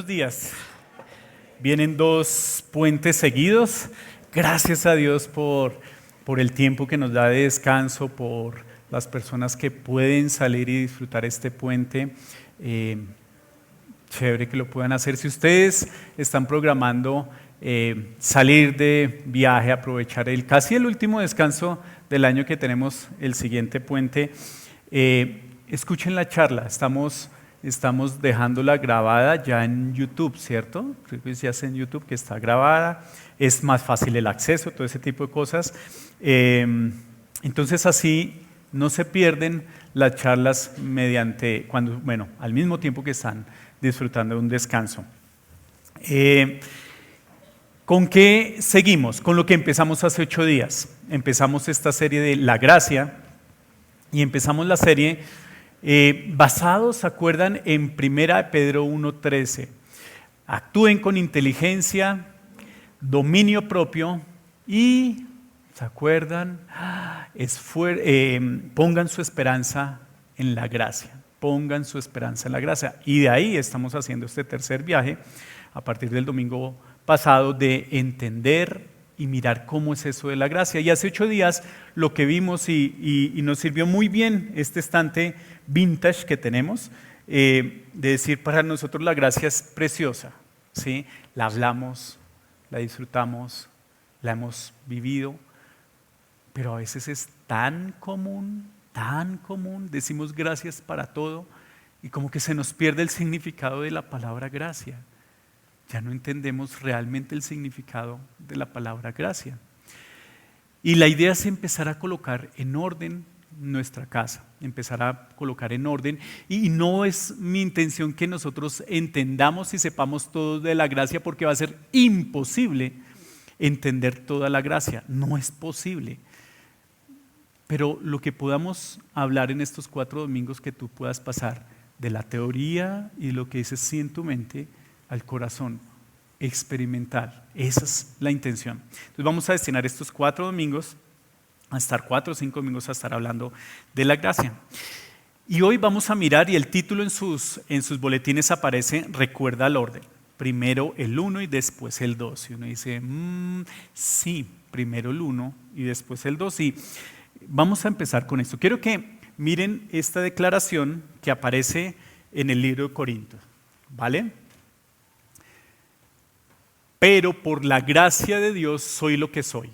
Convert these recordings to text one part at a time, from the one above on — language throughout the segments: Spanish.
días. Vienen 2 puentes seguidos. Gracias a Dios por el tiempo que nos da de descanso, por las personas que pueden salir y disfrutar este puente. Chévere que lo puedan hacer. Si ustedes están programando salir de viaje, aprovechar casi el último descanso del año que tenemos, el siguiente puente, escuchen la charla. Estamos dejándola grabada ya en YouTube, ¿cierto? Creo que ya es en YouTube que está grabada. Es más fácil el acceso, todo ese tipo de cosas. Entonces así no se pierden las charlas al mismo tiempo que están disfrutando de un descanso. ¿Con qué seguimos? Con lo que empezamos hace 8 días. Empezamos esta serie de la gracia y empezamos la serie basados, ¿se acuerdan? En 1 Pedro 1:13. Actúen con inteligencia, dominio propio y, ¿se acuerdan? Pongan su esperanza en la gracia. Pongan su esperanza en la gracia. Y de ahí estamos haciendo este tercer viaje, a partir del domingo pasado, de entender y mirar cómo es eso de la gracia. Y hace 8 días lo que vimos y nos sirvió muy bien este estante vintage que tenemos, de decir, para nosotros la gracia es preciosa, ¿sí? La hablamos, la disfrutamos, la hemos vivido, pero a veces es tan común, decimos gracias para todo y como que se nos pierde el significado de la palabra gracia. Ya no entendemos realmente el significado de la palabra gracia. Y la idea es empezar a colocar en orden nuestra casa, empezar a colocar en orden. Y no es mi intención que nosotros entendamos y sepamos todo de la gracia, porque va a ser imposible entender toda la gracia. No es posible. Pero lo que podamos hablar en estos 4 domingos, que tú puedas pasar de la teoría y lo que dices sí en tu mente al corazón, experimental. Esa es la intención. Entonces vamos a destinar estos 4 domingos a estar 4 o 5 domingos a estar hablando de la gracia. Y hoy vamos a mirar, y el título en sus boletines aparece: Recuerda el orden. Primero el 1 y después el 2. Y uno dice, sí, primero el 1 y después el 2. Y vamos a empezar con esto. Quiero que miren esta declaración que aparece en el libro de Corintios, ¿vale? Pero por la gracia de Dios soy lo que soy.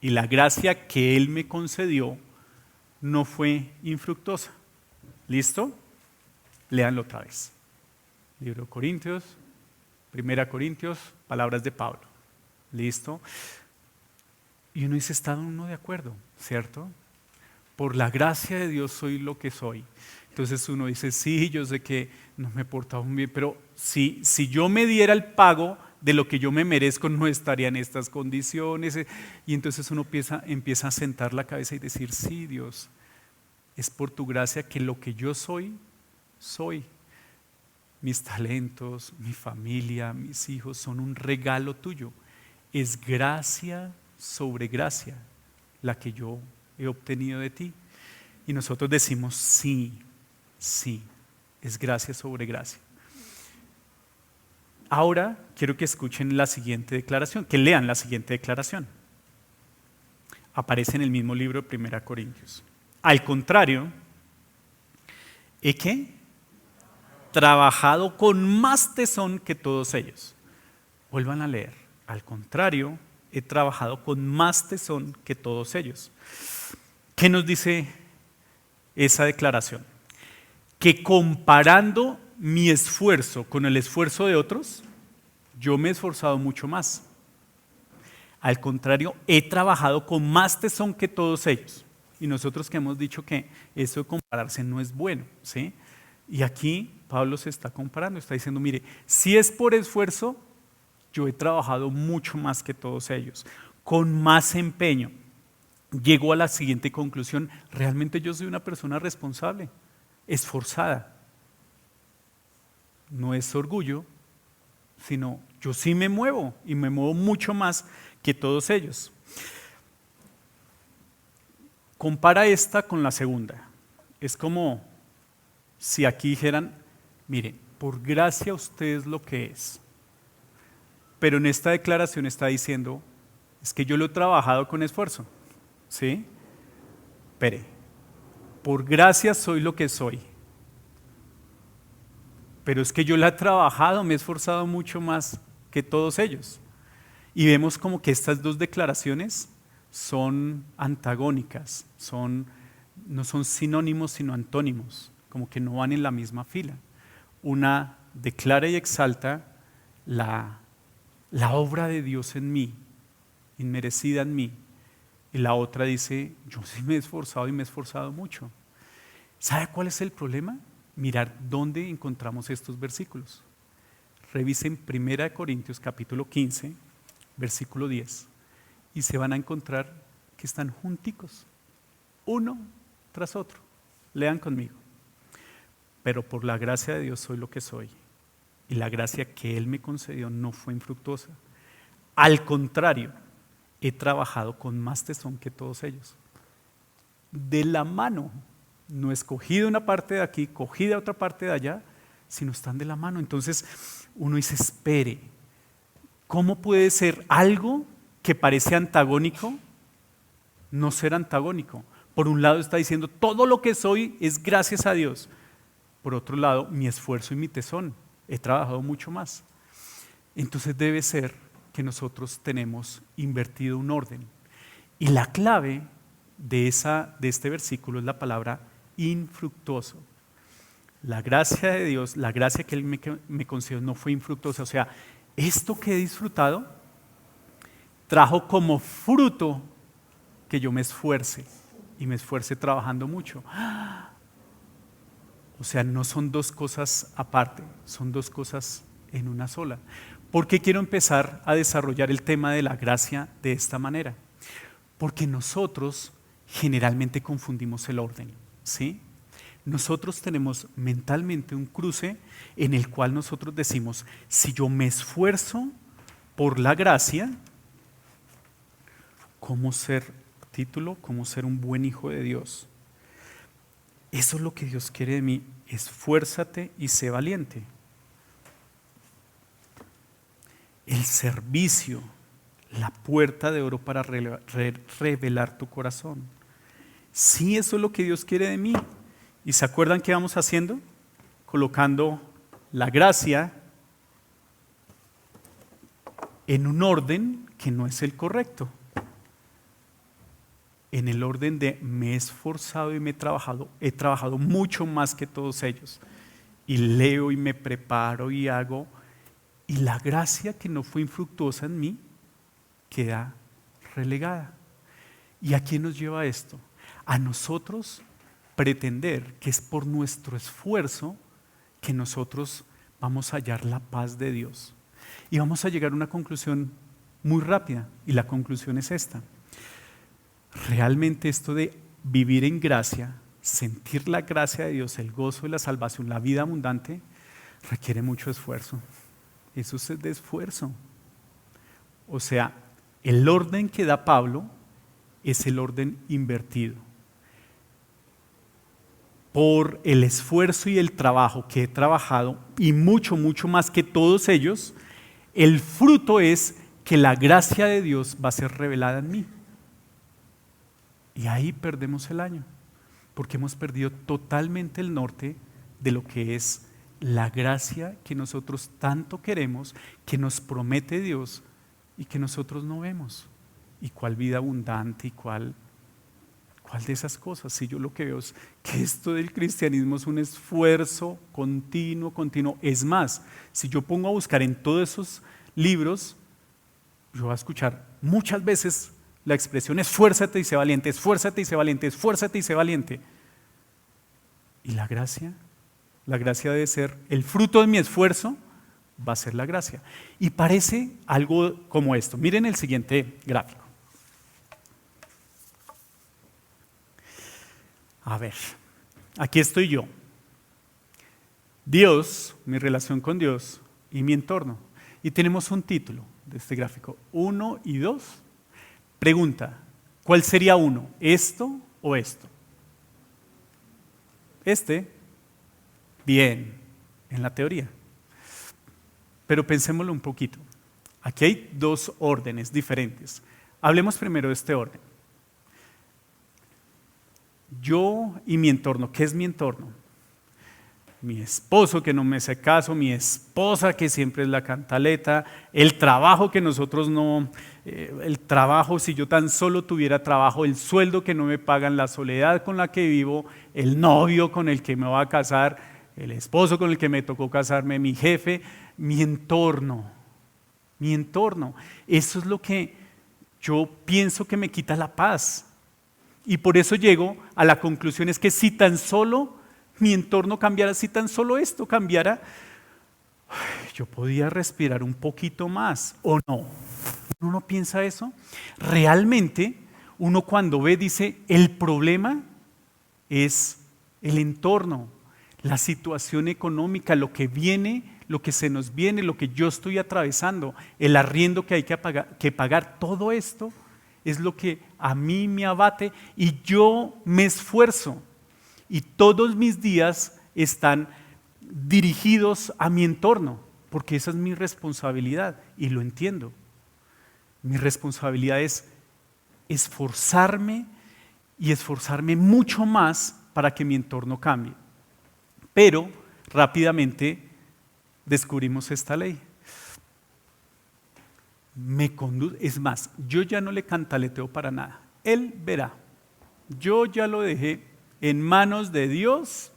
Y la gracia que Él me concedió no fue infructuosa. ¿Listo? Léanlo otra vez. Libro de Corintios, 1 Corintios, palabras de Pablo. ¿Listo? Y uno dice, ¿está uno de acuerdo? ¿Cierto? Por la gracia de Dios soy lo que soy. Entonces uno dice, sí, yo sé que no me he portado muy bien, pero si yo me diera el pago de lo que yo me merezco, no estaría en estas condiciones. Y entonces uno empieza a sentar la cabeza y decir, sí, Dios, es por tu gracia que lo que yo soy. Mis talentos, mi familia, mis hijos son un regalo tuyo. Es gracia sobre gracia la que yo he obtenido de ti. Y nosotros decimos, sí, es gracia sobre gracia. Ahora quiero que escuchen la siguiente declaración, que lean la siguiente declaración. Aparece en el mismo libro de 1 Corintios. Al contrario, he trabajado con más tesón que todos ellos. Vuelvan a leer. Al contrario, he trabajado con más tesón que todos ellos. ¿Qué nos dice esa declaración? Que comparando mi esfuerzo con el esfuerzo de otros, yo me he esforzado mucho más. Al contrario, he trabajado con más tesón que todos ellos. Y nosotros que hemos dicho que eso de compararse no es bueno, ¿sí? Y aquí Pablo se está comparando, está diciendo, mire, si es por esfuerzo, yo he trabajado mucho más que todos ellos, con más empeño. Llego a la siguiente conclusión: realmente yo soy una persona responsable, esforzada. No es orgullo, sino yo sí me muevo y me muevo mucho más que todos ellos. Compara esta con la segunda. Es como si aquí dijeran, mire, por gracia usted es lo que es. Pero en esta declaración está diciendo, es que yo lo he trabajado con esfuerzo. ¿Sí? Espere, por gracia soy lo que soy. Pero es que yo la he trabajado, me he esforzado mucho más que todos ellos. Y vemos como que estas dos declaraciones son antagónicas, no son sinónimos sino antónimos, como que no van en la misma fila. Una declara y exalta la obra de Dios en mí, inmerecida en mí, y la otra dice, yo sí me he esforzado y me he esforzado mucho. ¿Sabe cuál es el problema? Mirar dónde encontramos estos versículos. Revisen 1 Corintios capítulo 15, versículo 10, y se van a encontrar que están junticos, uno tras otro. Lean conmigo. Pero por la gracia de Dios soy lo que soy, y la gracia que Él me concedió no fue infructuosa. Al contrario, he trabajado con más tesón que todos ellos. De la mano, no escogí de una parte de aquí, cogí de otra parte de allá, sino están de la mano. Entonces uno dice, espere, ¿cómo puede ser algo que parece antagónico no ser antagónico? Por un lado está diciendo, todo lo que soy es gracias a Dios. Por otro lado, mi esfuerzo y mi tesón, he trabajado mucho más. Entonces debe ser que nosotros tenemos invertido un orden. Y la clave de este versículo es la palabra infructuoso. La gracia de Dios, la gracia que Él me concedió no fue infructuosa. O sea, esto que he disfrutado trajo como fruto que yo me esfuerce y me esfuerce trabajando mucho. O sea, no son dos cosas aparte, son dos cosas en una sola. ¿Por qué quiero empezar a desarrollar el tema de la gracia de esta manera? Porque nosotros generalmente confundimos el orden, ¿sí? Nosotros tenemos mentalmente un cruce en el cual nosotros decimos, si yo me esfuerzo por la gracia, ¿cómo ser un buen hijo de Dios? Eso es lo que Dios quiere de mí, esfuérzate y sé valiente. El servicio, la puerta de oro para revelar tu corazón. Sí, eso es lo que Dios quiere de mí. ¿Y se acuerdan qué vamos haciendo? Colocando la gracia en un orden que no es el correcto. En el orden de me he esforzado y he trabajado mucho más que todos ellos. Y leo y me preparo y hago. Y la gracia que no fue infructuosa en mí queda relegada. ¿Y a quién nos lleva esto? A nosotros pretender que es por nuestro esfuerzo que nosotros vamos a hallar la paz de Dios. Y vamos a llegar a una conclusión muy rápida, y la conclusión es esta. Realmente esto de vivir en gracia, sentir la gracia de Dios, el gozo de la salvación, la vida abundante, requiere mucho esfuerzo. Eso es de esfuerzo. O sea, el orden que da Pablo es el orden invertido. Por el esfuerzo y el trabajo que he trabajado, y mucho, mucho más que todos ellos, el fruto es que la gracia de Dios va a ser revelada en mí. Y ahí perdemos el año, porque hemos perdido totalmente el norte de lo que es la gracia que nosotros tanto queremos, que nos promete Dios y que nosotros no vemos. ¿Y cuál vida abundante y cuál de esas cosas? Si yo lo que veo es que esto del cristianismo es un esfuerzo continuo. Es más, si yo pongo a buscar en todos esos libros, yo voy a escuchar muchas veces la expresión esfuérzate y sé valiente, esfuérzate y sé valiente, esfuérzate y sé valiente. ¿Y la gracia? La gracia debe ser el fruto de mi esfuerzo, va a ser la gracia. Y parece algo como esto. Miren el siguiente gráfico. A ver, aquí estoy yo. Dios, mi relación con Dios y mi entorno. Y tenemos un título de este gráfico, 1 y 2. Pregunta, ¿cuál sería 1? ¿Esto o esto? Este. Bien. en la teoría. Pero pensémoslo un poquito. Aquí hay dos órdenes diferentes. Hablemos primero de este orden. Yo y mi entorno. ¿Qué es mi entorno? Mi esposo que no me hace caso, mi esposa que siempre es la cantaleta, el trabajo que nosotros no, el trabajo, si yo tan solo tuviera trabajo, el sueldo que no me pagan, la soledad con la que vivo, el novio con el que me voy a casar, el esposo con el que me tocó casarme, mi jefe, mi entorno. Eso es lo que yo pienso que me quita la paz. Y por eso llego a la conclusión, es que si tan solo mi entorno cambiara, si tan solo esto cambiara, yo podía respirar un poquito más, ¿o no? ¿Uno no piensa eso? Realmente, uno cuando ve dice, el problema es el entorno, la situación económica, lo que viene, lo que se nos viene, lo que yo estoy atravesando, el arriendo que hay que pagar, todo esto es lo que a mí me abate y yo me esfuerzo. Y todos mis días están dirigidos a mi entorno, porque esa es mi responsabilidad y lo entiendo. Mi responsabilidad es esforzarme y esforzarme mucho más para que mi entorno cambie. Pero rápidamente descubrimos esta ley. Es más, yo ya no le cantaleteo para nada. Él verá. Yo ya lo dejé en manos de Dios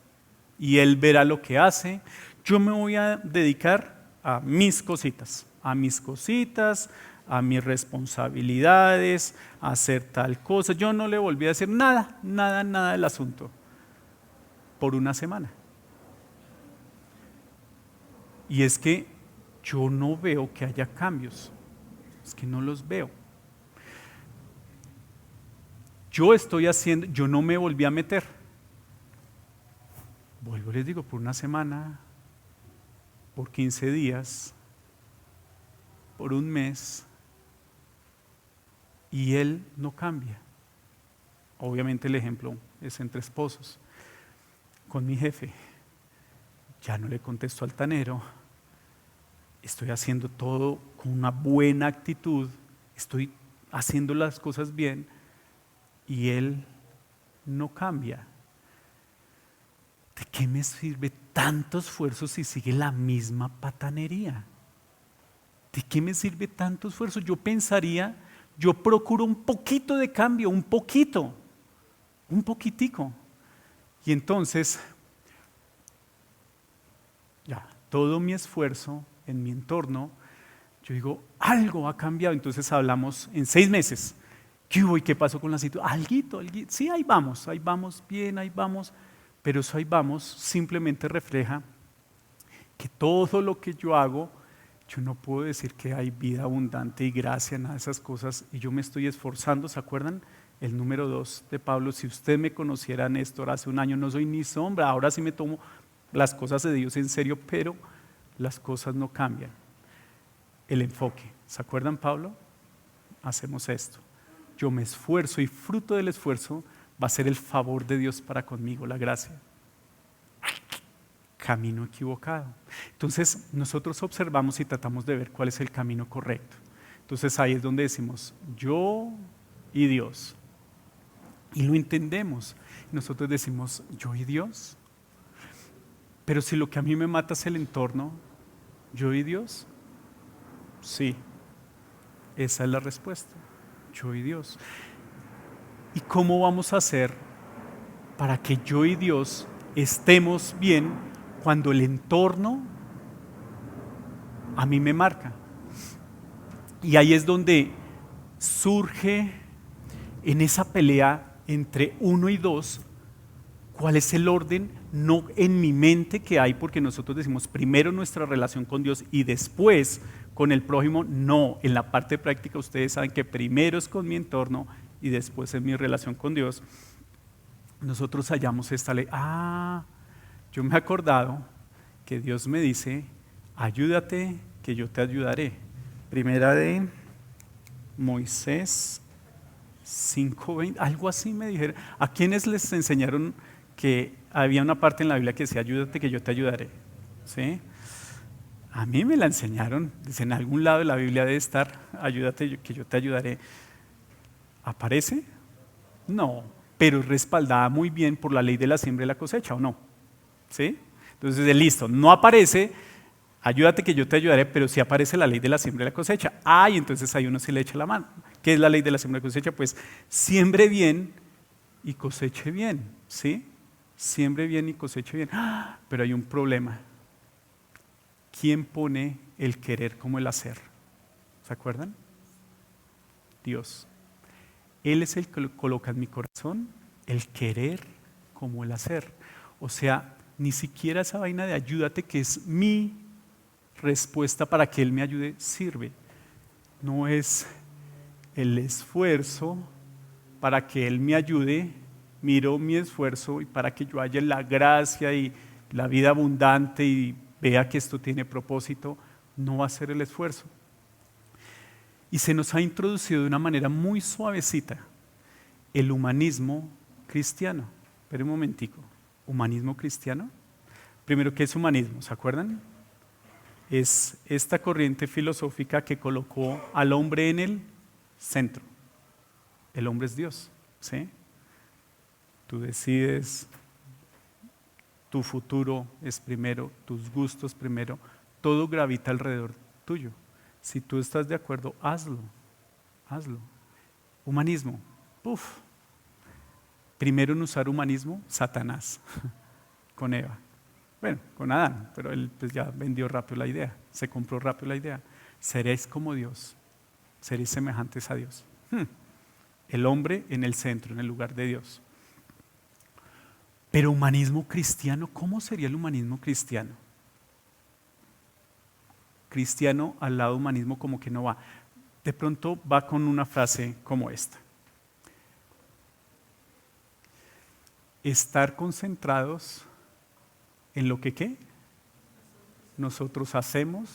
y Él verá lo que hace. Yo me voy a dedicar a mis cositas, a mis responsabilidades, a hacer tal cosa. Yo no le volví a decir nada del asunto por una semana. Y es que yo no veo que haya cambios, es que no los veo. Yo no me volví a meter. Vuelvo y les digo, por una semana, por 15 días, por un mes, y él no cambia. Obviamente el ejemplo es entre esposos. Con mi jefe, ya no le contesto altanero, estoy haciendo todo con una buena actitud, estoy haciendo las cosas bien, y él no cambia. ¿De qué me sirve tanto esfuerzo si sigue la misma patanería? ¿De qué me sirve tanto esfuerzo? Yo pensaría, yo procuro un poquito de cambio, un poquitico. Y entonces, ya, todo mi esfuerzo en mi entorno, yo digo, algo ha cambiado. Entonces hablamos en 6 meses. ¿Qué hubo y qué pasó con la situación? Alguito. Sí, ahí vamos bien, ahí vamos. Pero eso ahí vamos simplemente refleja que todo lo que yo hago, yo no puedo decir que hay vida abundante y gracia, nada de esas cosas, y yo me estoy esforzando. ¿Se acuerdan? El número 2 de Pablo, si usted me conociera, Néstor, hace un año no soy ni sombra, ahora sí me tomo las cosas de Dios en serio, pero las cosas no cambian. El enfoque, ¿se acuerdan, Pablo? Hacemos esto. Yo me esfuerzo y fruto del esfuerzo va a ser el favor de Dios para conmigo, la gracia. Camino equivocado. Entonces nosotros observamos y tratamos de ver cuál es el camino correcto. Entonces ahí es donde decimos yo y Dios. Y lo entendemos. Nosotros decimos yo y Dios. Pero si lo que a mí me mata es el entorno, yo y Dios, sí, esa es la respuesta. Yo y Dios. ¿Y cómo vamos a hacer para que yo y Dios estemos bien cuando el entorno a mí me marca? Y ahí es donde surge en esa pelea entre 1 y 2, ¿cuál es el orden? No en mi mente que hay, porque nosotros decimos primero nuestra relación con Dios y después con el prójimo. No, en la parte práctica ustedes saben que primero es con mi entorno y después en mi relación con Dios. Nosotros hallamos esta ley. Yo me he acordado que Dios me dice, ayúdate que yo te ayudaré. Primera de Moisés 5:20, algo así me dijeron. ¿A quiénes les enseñaron que había una parte en la Biblia que decía, ayúdate que yo te ayudaré? ¿sí? A mí me la enseñaron, dice, en algún lado de la Biblia debe estar, ayúdate que yo te ayudaré. ¿Aparece? No, pero es respaldada muy bien por la ley de la siembra y la cosecha, ¿o no? ¿Sí? Entonces, listo, no aparece, ayúdate que yo te ayudaré, pero sí aparece la ley de la siembra y la cosecha. Y entonces ahí uno sí le echa la mano. ¿Qué es la ley de la siembra y cosecha? Pues siembre bien y coseche bien, ¿sí? Siembre bien y coseche bien. Pero hay un problema. ¿Quién pone el querer como el hacer? ¿Se acuerdan? Dios. Él es el que coloca en mi corazón el querer como el hacer. O sea, ni siquiera esa vaina de ayúdate, que es mi respuesta para que Él me ayude, sirve. No es el esfuerzo para que Él me ayude, miro mi esfuerzo y para que yo haya la gracia y la vida abundante y vea que esto tiene propósito, no va a ser el esfuerzo. Y se nos ha introducido de una manera muy suavecita el humanismo cristiano. Espera un momentico, ¿humanismo cristiano? Primero, ¿qué es humanismo? ¿Se acuerdan? Es esta corriente filosófica que colocó al hombre en el centro. El hombre es Dios, ¿sí? Tú decides, tu futuro es primero, tus gustos primero, todo gravita alrededor tuyo. Si tú estás de acuerdo, hazlo, hazlo. Humanismo, primero en usar humanismo, Satanás, con Eva. Bueno, con Adán, pero él pues ya vendió rápido la idea, se compró rápido la idea. Seréis como Dios, seréis semejantes a Dios. El hombre en el centro, en el lugar de Dios. Pero humanismo cristiano, ¿cómo sería el humanismo cristiano? Cristiano al lado de humanismo como que no va. De pronto va con una frase como esta. Estar concentrados en lo que ¿qué? Nosotros hacemos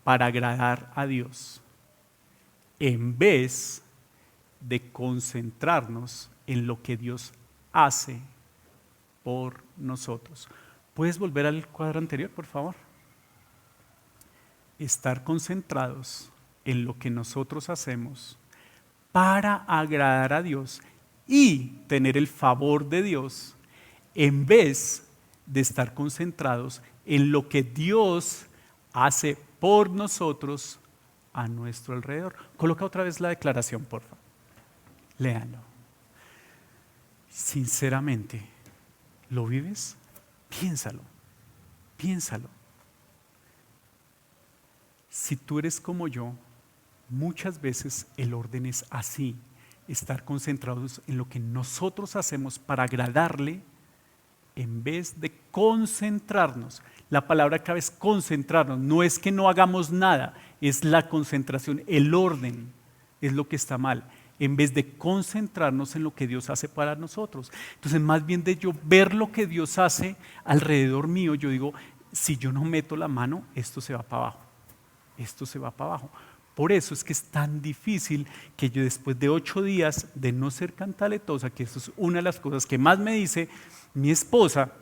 para agradar a Dios, en vez de concentrarnos en lo que Dios hace por nosotros. ¿Puedes volver al cuadro anterior, por favor? Estar concentrados en lo que nosotros hacemos para agradar a Dios y tener el favor de Dios, en vez de estar concentrados en lo que Dios hace por nosotros a nuestro alrededor. Coloca otra vez la declaración, por favor. Léanlo. Sinceramente, ¿lo vives? Piénsalo, piénsalo. Si tú eres como yo, muchas veces el orden es así, estar concentrados en lo que nosotros hacemos para agradarle, en vez de concentrarnos. La palabra clave es concentrarnos, no es que no hagamos nada, es la concentración, el orden es lo que está mal, en vez de concentrarnos en lo que Dios hace para nosotros. Entonces, más bien de yo ver lo que Dios hace alrededor mío, yo digo, si yo no meto la mano, esto se va para abajo, esto se va para abajo. Por eso es que es tan difícil que yo, después de 8 días de no ser cantaletosa, que eso es una de las cosas que más me dice mi esposa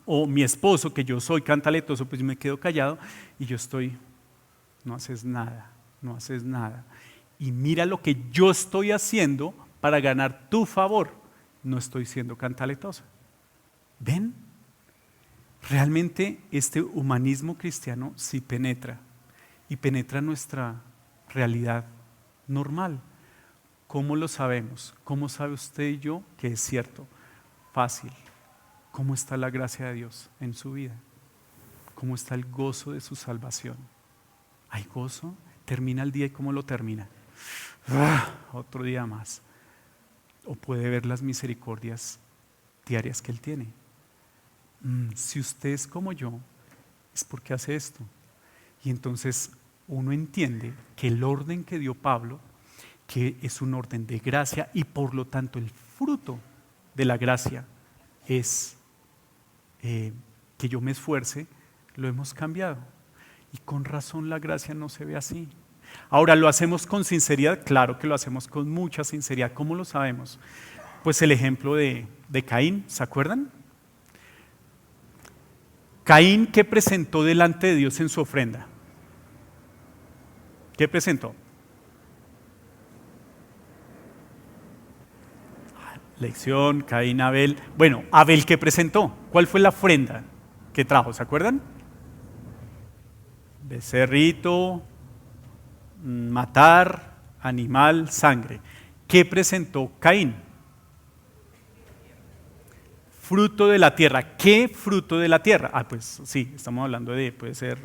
o mi esposo, que yo soy cantaletoso, pues yo me quedo callado y yo estoy, no haces nada, no haces nada. Y mira lo que yo estoy haciendo para ganar tu favor, no estoy siendo cantaletosa. ¿Ven? Realmente este humanismo cristiano sí penetra, y penetra nuestra realidad normal. ¿Cómo lo sabemos? ¿Cómo sabe usted y yo que es cierto? Fácil. ¿Cómo está la gracia de Dios en su vida? ¿Cómo está el gozo de su salvación? ¿Hay gozo? ¿Termina el día y cómo lo termina? Otro día más. O puede ver las misericordias diarias que Él tiene. Si usted es como yo, es porque hace esto. Y entonces uno entiende que el orden que dio Pablo, que es un orden de gracia, y por lo tanto el fruto de la gracia es que yo me esfuerce, lo hemos cambiado. Y con razón la gracia no se ve así. Ahora, ¿lo hacemos con sinceridad? Claro que lo hacemos con mucha sinceridad. ¿Cómo lo sabemos? Pues el ejemplo de Caín, ¿se acuerdan? Caín, ¿qué presentó delante de Dios en su ofrenda? ¿Qué presentó? Lección, Caín, Abel. Bueno, Abel, ¿qué presentó? ¿Cuál fue la ofrenda que trajo? ¿Se acuerdan? Becerrito, matar, animal, sangre. ¿Qué presentó Caín? Fruto de la tierra. ¿Qué fruto de la tierra? Ah, pues sí, estamos hablando de, puede ser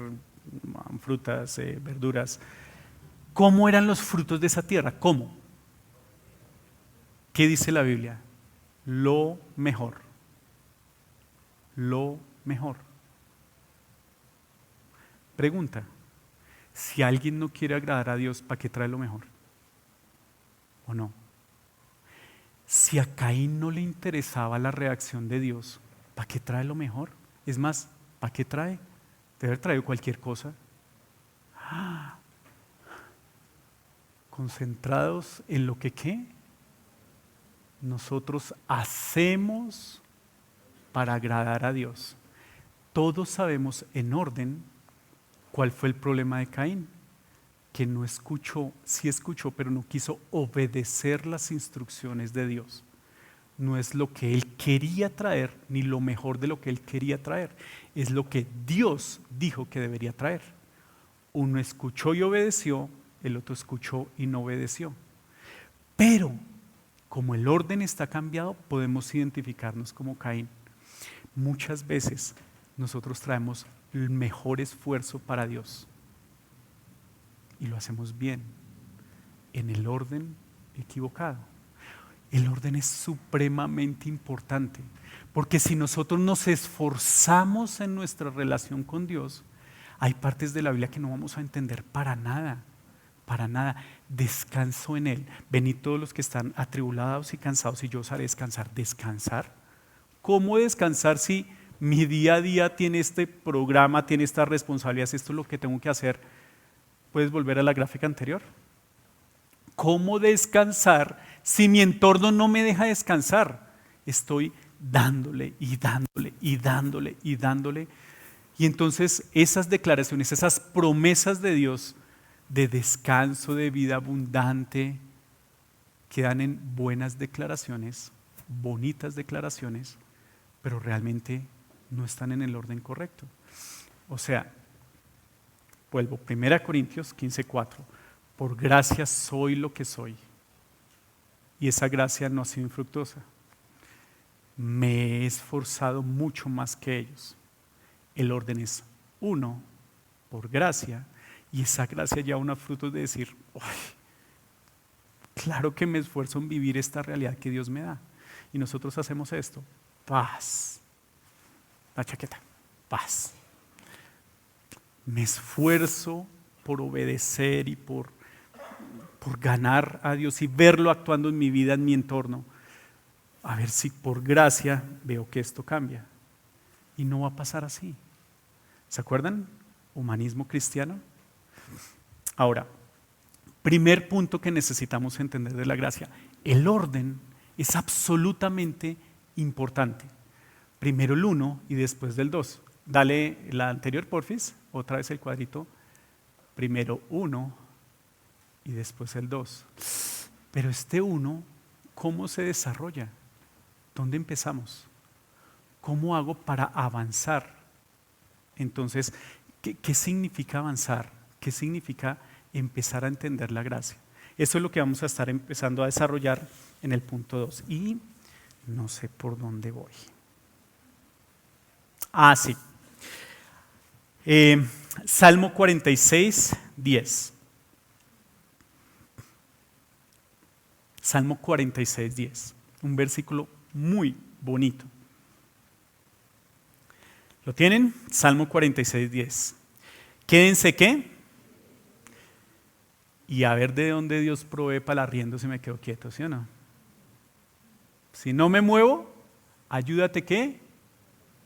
frutas, verduras. ¿Cómo eran los frutos de esa tierra? ¿Cómo? ¿Qué dice la Biblia? Lo mejor. Lo mejor. Pregunta, si alguien no quiere agradar a Dios, ¿para qué trae lo mejor? ¿O no? Si a Caín no le interesaba la reacción de Dios, ¿para qué trae lo mejor? Es más, ¿para qué trae? Debe haber traído cualquier cosa. Concentrados en lo que ¿qué? Nosotros hacemos para agradar a Dios. Todos sabemos en orden cuál fue el problema de Caín, que no escuchó, sí escuchó, pero no quiso obedecer las instrucciones de Dios. No es lo que él quería traer, ni lo mejor de lo que él quería traer, es lo que Dios dijo que debería traer. Uno escuchó y obedeció, el otro escuchó y no obedeció. Pero como el orden está cambiado, podemos identificarnos como Caín. Muchas veces nosotros traemos el mejor esfuerzo para Dios y lo hacemos bien, en el orden equivocado. El orden es supremamente importante, porque si nosotros nos esforzamos en nuestra relación con Dios, hay partes de la Biblia que no vamos a entender para nada. Para nada, descanso en Él. Venid todos los que están atribulados y cansados y yo os haré descansar. ¿Descansar? ¿Cómo descansar si mi día a día tiene este programa, tiene estas responsabilidades, esto es lo que tengo que hacer? ¿Puedes volver a la gráfica anterior? ¿Cómo descansar si mi entorno no me deja descansar? Estoy dándole y dándole y dándole y dándole. Y entonces esas declaraciones, esas promesas de Dios, de descanso, de vida abundante, quedan en buenas declaraciones, bonitas declaraciones, pero realmente no están en el orden correcto. O sea, vuelvo, 1 Corintios 15:4, por gracia soy lo que soy, y esa gracia no ha sido infructuosa. Me he esforzado mucho más que ellos. El orden es uno, por gracia. Y esa gracia lleva unos frutos de decir, claro que me esfuerzo en vivir esta realidad que Dios me da. Y nosotros hacemos esto, paz. La chaqueta, paz. Me esfuerzo por obedecer y por ganar a Dios y verlo actuando en mi vida, en mi entorno. A ver si por gracia veo que esto cambia. Y no va a pasar así. ¿Se acuerdan? Humanismo cristiano. Ahora, primer punto que necesitamos entender de la gracia, el orden es absolutamente importante. Primero el 1 y después del 2. Dale la anterior, porfis, otra vez el cuadrito. Primero 1 y después el 2. Pero este 1, ¿cómo se desarrolla? ¿Dónde empezamos? ¿Cómo hago para avanzar? Entonces, ¿qué significa avanzar? ¿Qué significa empezar a entender la gracia? Eso es lo que vamos a estar empezando a desarrollar en el punto 2. Y no sé por dónde voy. Ah, sí. Salmo 46, 10. Salmo 46, 10. Un versículo muy bonito. ¿Lo tienen? Salmo 46, 10. Quédense, ¿qué? Y a ver de dónde Dios provee para el arriendo si me quedo quieto, ¿sí o no? Si no me muevo, ayúdate, ¿qué?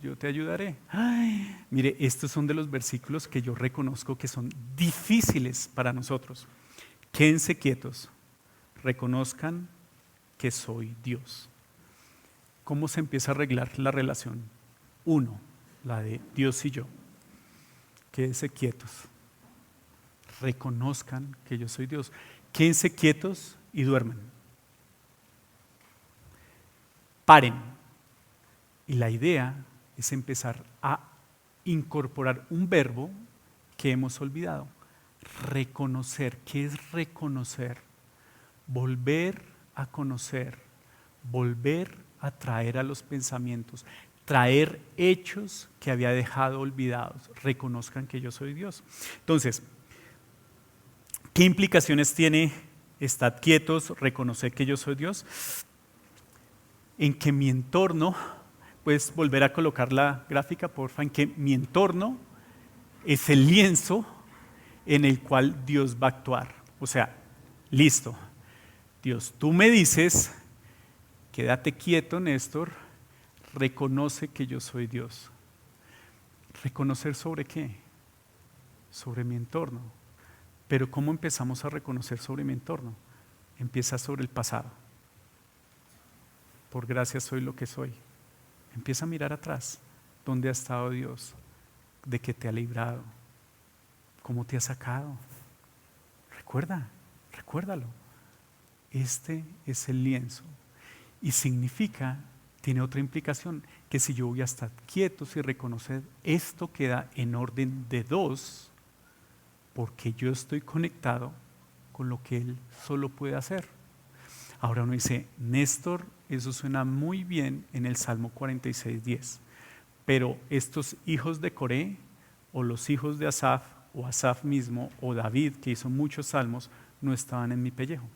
Yo te ayudaré. Ay, mire, estos son de los versículos que yo reconozco que son difíciles para nosotros. Quédense quietos, reconozcan que soy Dios. ¿Cómo se empieza a arreglar la relación? 1, la de Dios y yo. Quédense quietos, reconozcan que yo soy Dios. Quédense quietos y duerman. Paren. Y la idea es empezar a incorporar un verbo que hemos olvidado. Reconocer. ¿Qué es reconocer? Volver a conocer, volver a traer a los pensamientos, traer hechos que había dejado olvidados. Reconozcan que yo soy Dios. Entonces, ¿qué implicaciones tiene estar quietos, reconocer que yo soy Dios? En que mi entorno, puedes volver a colocar la gráfica, porfa, en que mi entorno es el lienzo en el cual Dios va a actuar. O sea, listo. Dios, tú me dices, quédate quieto, Néstor, reconoce que yo soy Dios. ¿Reconocer sobre qué? Sobre mi entorno. Pero ¿cómo empezamos a reconocer sobre mi entorno? Empieza sobre el pasado. Por gracia soy lo que soy. Empieza a mirar atrás. ¿Dónde ha estado Dios? ¿De qué te ha librado? ¿Cómo te ha sacado? Recuérdalo. Este es el lienzo. Y significa, tiene otra implicación, que si yo voy a estar quieto y reconocer, esto queda en orden de dos, porque yo estoy conectado con lo que Él solo puede hacer. Ahora uno dice, Néstor, eso suena muy bien en el Salmo 46:10, pero estos hijos de Coré, o los hijos de Asaf, o Asaf mismo, o David, que hizo muchos salmos, no estaban en mi pellejo.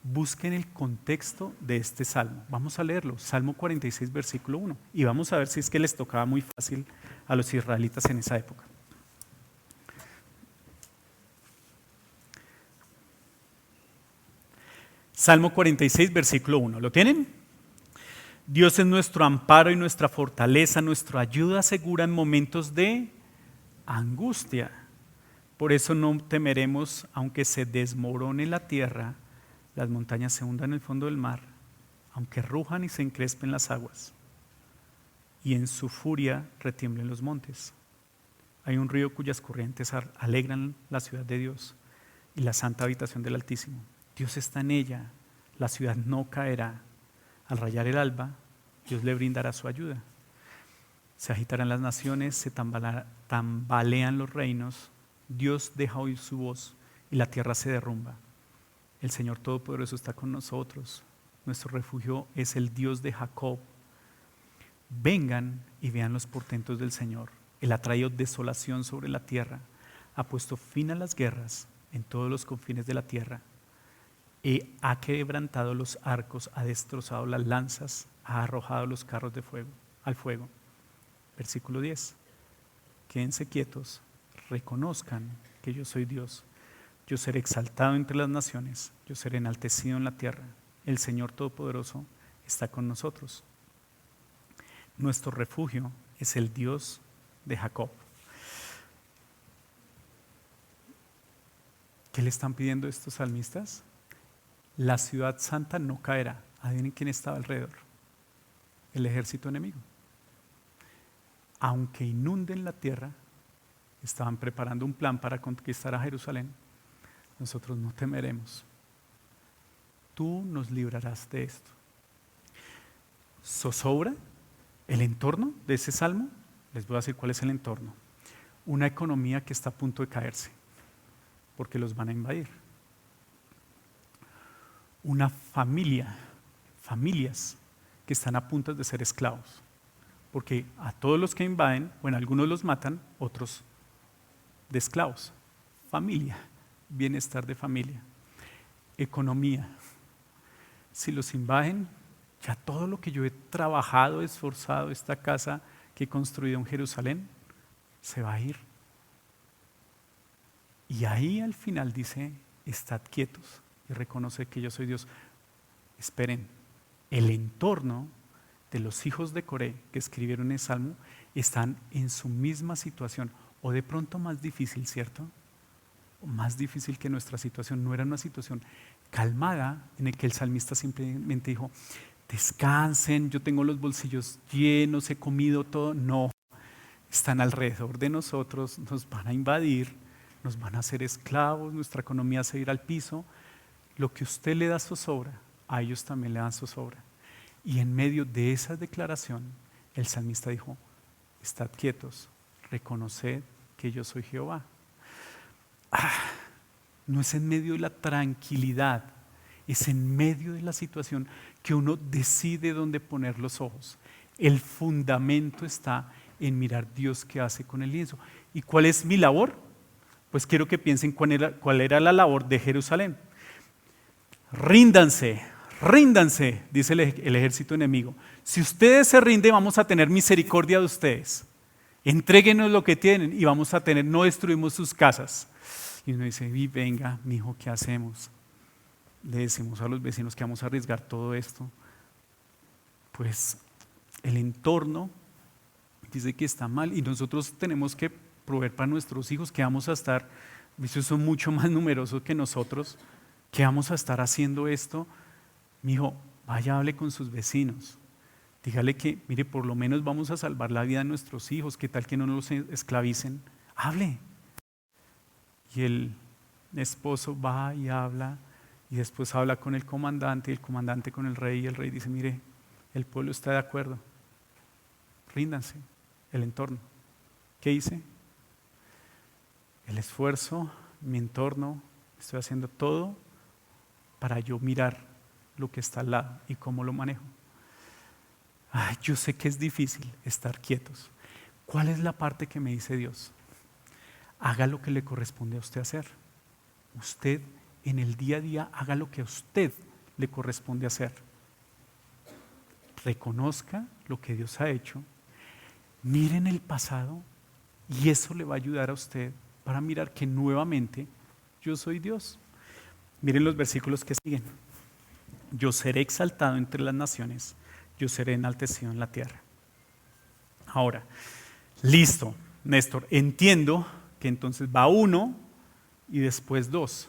Busquen el contexto de este salmo. Vamos a leerlo, Salmo 46, versículo 1, y vamos a ver si es que les tocaba muy fácil a los israelitas en esa época. Salmo 46, versículo 1. ¿Lo tienen? Dios es nuestro amparo y nuestra fortaleza, nuestra ayuda segura en momentos de angustia. Por eso no temeremos, aunque se desmorone la tierra, las montañas se hundan en el fondo del mar, aunque rujan y se encrespen las aguas, y en su furia retiemblen los montes. Hay un río cuyas corrientes alegran la ciudad de Dios y la santa habitación del Altísimo. Dios está en ella, la ciudad no caerá. Al rayar el alba, Dios le brindará su ayuda. Se agitarán las naciones, se tambalean los reinos, Dios deja oír su voz y la tierra se derrumba. El Señor Todopoderoso está con nosotros, nuestro refugio es el Dios de Jacob. Vengan y vean los portentos del Señor. Él ha traído desolación sobre la tierra, ha puesto fin a las guerras en todos los confines de la tierra. Ha quebrantado los arcos, ha destrozado las lanzas, ha arrojado los carros de fuego al fuego. Versículo 10. Quédense quietos, reconozcan que yo soy Dios. Yo seré exaltado entre las naciones, yo seré enaltecido en la tierra. El Señor Todopoderoso está con nosotros. Nuestro refugio es el Dios de Jacob. ¿Qué le están pidiendo estos salmistas? La ciudad santa no caerá. ¿Adivinen quién estaba alrededor? El ejército enemigo. Aunque inunden la tierra, estaban preparando un plan para conquistar a Jerusalén. Nosotros no temeremos. Tú nos librarás de esto. ¿Zozobra el entorno de ese salmo? Les voy a decir cuál es el entorno. Una economía que está a punto de caerse, porque los van a invadir. Una familias que están a punto de ser esclavos, porque a todos los que invaden, bueno, algunos los matan, otros de esclavos. Familia, bienestar de familia. Economía, si los invaden, ya todo lo que yo he trabajado, esforzado, esta casa que he construido en Jerusalén, se va a ir. Y ahí al final dice, estad quietos y reconoce que yo soy Dios. Esperen, el entorno de los hijos de Coré que escribieron el Salmo están en su misma situación, o de pronto más difícil, ¿cierto? O más difícil que nuestra situación. No era una situación calmada en el que el salmista simplemente dijo, descansen, yo tengo los bolsillos llenos, he comido todo. No, están alrededor de nosotros, nos van a invadir, nos van a hacer esclavos, nuestra economía se irá al piso. Lo que usted le da zozobra, a ellos también le dan zozobra. Y en medio de esa declaración, el salmista dijo, estad quietos, reconoced que yo soy Jehová. No es en medio de la tranquilidad, es en medio de la situación que uno decide dónde poner los ojos. El fundamento está en mirar Dios qué hace con el lienzo. ¿Y cuál es mi labor? Pues quiero que piensen cuál era la labor de Jerusalén. Ríndanse, ríndanse, dice el ejército enemigo. Si ustedes se rinden, vamos a tener misericordia de ustedes. Entréguenos lo que tienen y vamos a tener, no destruimos sus casas. Y uno dice, venga, mijo, ¿qué hacemos? Le decimos a los vecinos que vamos a arriesgar todo esto. Pues el entorno dice que está mal y nosotros tenemos que proveer para nuestros hijos que vamos a estar, ellos son mucho más numerosos que nosotros, que vamos a estar haciendo esto. Mijo, vaya, hable con sus vecinos. Dígale que, mire, por lo menos vamos a salvar la vida de nuestros hijos, ¿qué tal que no los esclavicen? Hable. Y el esposo va y habla, y después habla con el comandante, y el comandante con el rey, y el rey dice, mire, el pueblo está de acuerdo, ríndanse, el entorno. ¿Qué hice? El esfuerzo, mi entorno, estoy haciendo todo para yo mirar lo que está al lado y cómo lo manejo. Yo sé que es difícil estar quietos. ¿Cuál es la parte que me dice Dios? Haga lo que le corresponde a usted hacer. Usted en el día a día haga lo que a usted le corresponde hacer. Reconozca lo que Dios ha hecho. Miren el pasado y eso le va a ayudar a usted para mirar que nuevamente yo soy Dios. Miren los versículos que siguen. Yo seré exaltado entre las naciones, yo seré enaltecido en la tierra. Ahora, listo, Néstor, entiendo que entonces va 1 y después 2.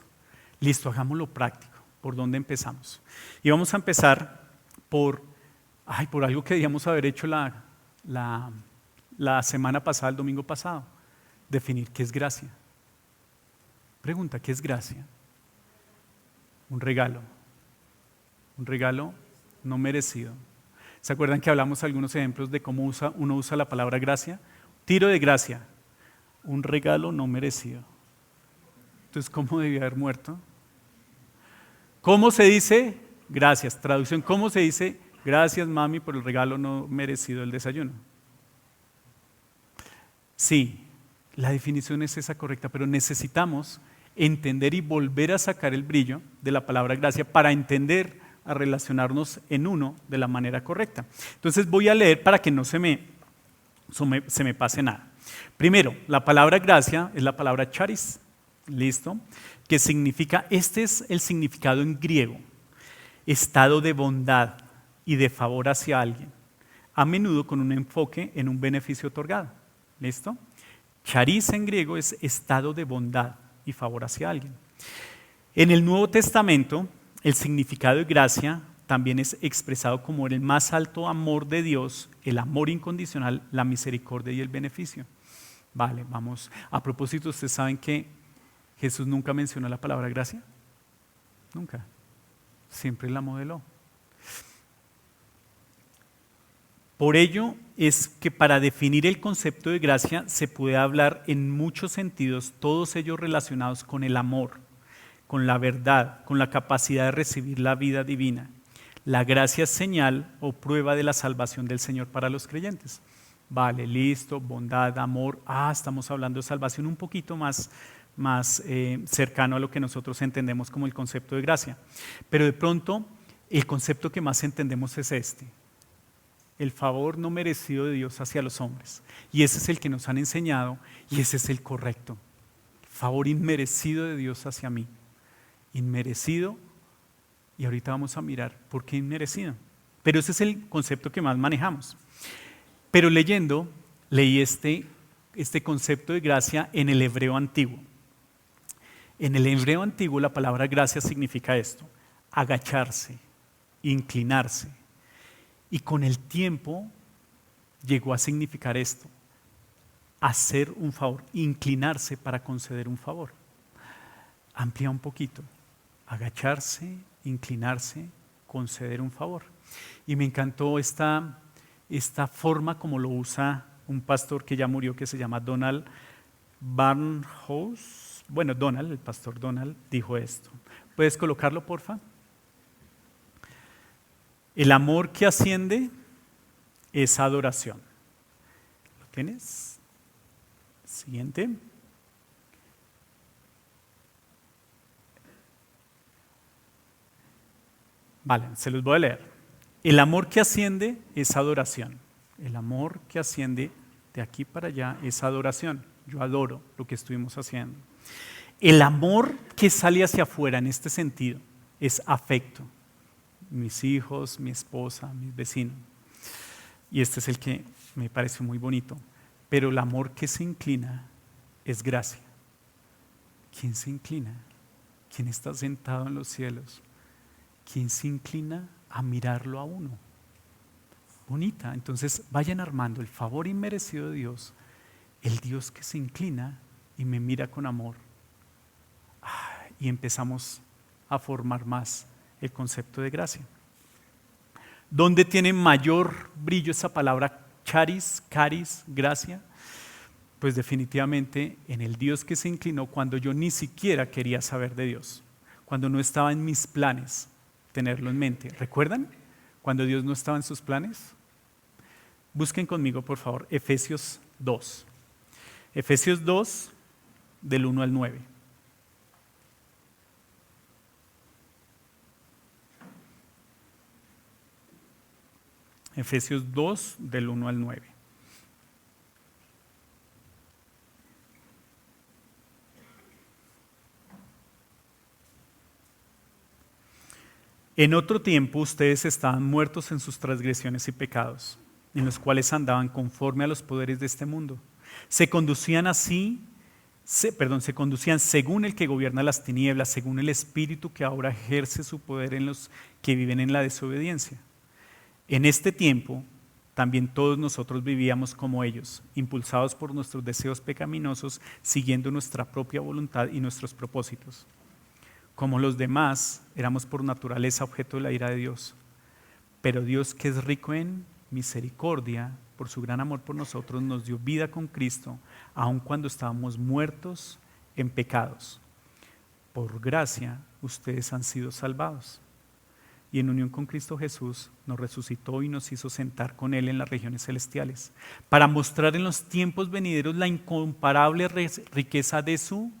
Listo, hagámoslo práctico. ¿Por dónde empezamos? Y vamos a empezar por algo que debíamos haber hecho la semana pasada, el domingo pasado. Definir qué es gracia. Pregunta, ¿qué es gracia? Un regalo no merecido. ¿Se acuerdan que hablamos algunos ejemplos de cómo uno usa la palabra gracia? Tiro de gracia, un regalo no merecido. Entonces, ¿cómo debía haber muerto? ¿Cómo se dice? Gracias. Traducción, ¿cómo se dice? Gracias, mami, por el regalo no merecido del desayuno. Sí, la definición es esa correcta, pero necesitamos entender y volver a sacar el brillo de la palabra gracia para entender a relacionarnos en uno de la manera correcta. Entonces voy a leer para que no se me pase nada. Primero, la palabra gracia es la palabra charis, ¿listo? Que significa, este es el significado en griego, estado de bondad y de favor hacia alguien, a menudo con un enfoque en un beneficio otorgado, ¿listo? Charis en griego es estado de bondad y favor hacia alguien. En el Nuevo Testamento, el significado de gracia también es expresado como el más alto amor de Dios, el amor incondicional, la misericordia y el beneficio. Vale, vamos. A propósito, ¿ustedes saben que Jesús nunca mencionó la palabra gracia? Nunca. Siempre la modeló. Por ello es que para definir el concepto de gracia se puede hablar en muchos sentidos, todos ellos relacionados con el amor, con la verdad, con la capacidad de recibir la vida divina. La gracia es señal o prueba de la salvación del Señor para los creyentes. Vale, listo, bondad, amor. Estamos hablando de salvación un poquito más cercano a lo que nosotros entendemos como el concepto de gracia. Pero de pronto, el concepto que más entendemos es este. El favor no merecido de Dios hacia los hombres. Y ese es el que nos han enseñado y ese es el correcto. Favor inmerecido de Dios hacia mí. Inmerecido, y ahorita vamos a mirar por qué inmerecido. Pero ese es el concepto que más manejamos. Pero leí este concepto de gracia en el hebreo antiguo. En el hebreo antiguo la palabra gracia significa esto: agacharse, inclinarse. Y con el tiempo llegó a significar esto: hacer un favor, inclinarse para conceder un favor. Amplía un poquito, agacharse, inclinarse, conceder un favor. Y me encantó esta forma como lo usa un pastor que ya murió, que se llama Donald Barnhouse. Bueno, el pastor Donald dijo esto. ¿Puedes colocarlo, porfa? El amor que asciende es adoración. ¿Lo tienes? Siguiente. Vale, se los voy a leer. El amor que asciende es adoración. El amor que asciende de aquí para allá es adoración. Yo adoro lo que estuvimos haciendo. El amor que sale hacia afuera en este sentido es afecto. Mis hijos, mi esposa, mis vecinos. Y este es el que me parece muy bonito. Pero el amor que se inclina es gracia. ¿Quién se inclina? ¿Quién está sentado en los cielos? ¿Quién se inclina a mirarlo a uno? Bonita. Entonces vayan armando el favor inmerecido de Dios, el Dios que se inclina y me mira con amor. Y empezamos a formar más el concepto de gracia. ¿Dónde tiene mayor brillo esa palabra charis, caris, gracia? Pues definitivamente en el Dios que se inclinó cuando yo ni siquiera quería saber de Dios, cuando no estaba en mis planes tenerlo en mente. ¿Recuerdan? Cuando Dios no estaba en sus planes. Busquen conmigo, por favor, Efesios 2. Efesios 2, del 1 al 9. Efesios 2, del 1 al 9. En otro tiempo ustedes estaban muertos en sus transgresiones y pecados, en los cuales andaban conforme a los poderes de este mundo. Se conducían según el que gobierna las tinieblas, según el espíritu que ahora ejerce su poder en los que viven en la desobediencia. En este tiempo también todos nosotros vivíamos como ellos, impulsados por nuestros deseos pecaminosos, siguiendo nuestra propia voluntad y nuestros propósitos. Como los demás, éramos por naturaleza objeto de la ira de Dios. Pero Dios, que es rico en misericordia, por su gran amor por nosotros, nos dio vida con Cristo, aun cuando estábamos muertos en pecados. Por gracia, ustedes han sido salvados. Y en unión con Cristo Jesús, nos resucitó y nos hizo sentar con Él en las regiones celestiales, para mostrar en los tiempos venideros la incomparable riqueza de su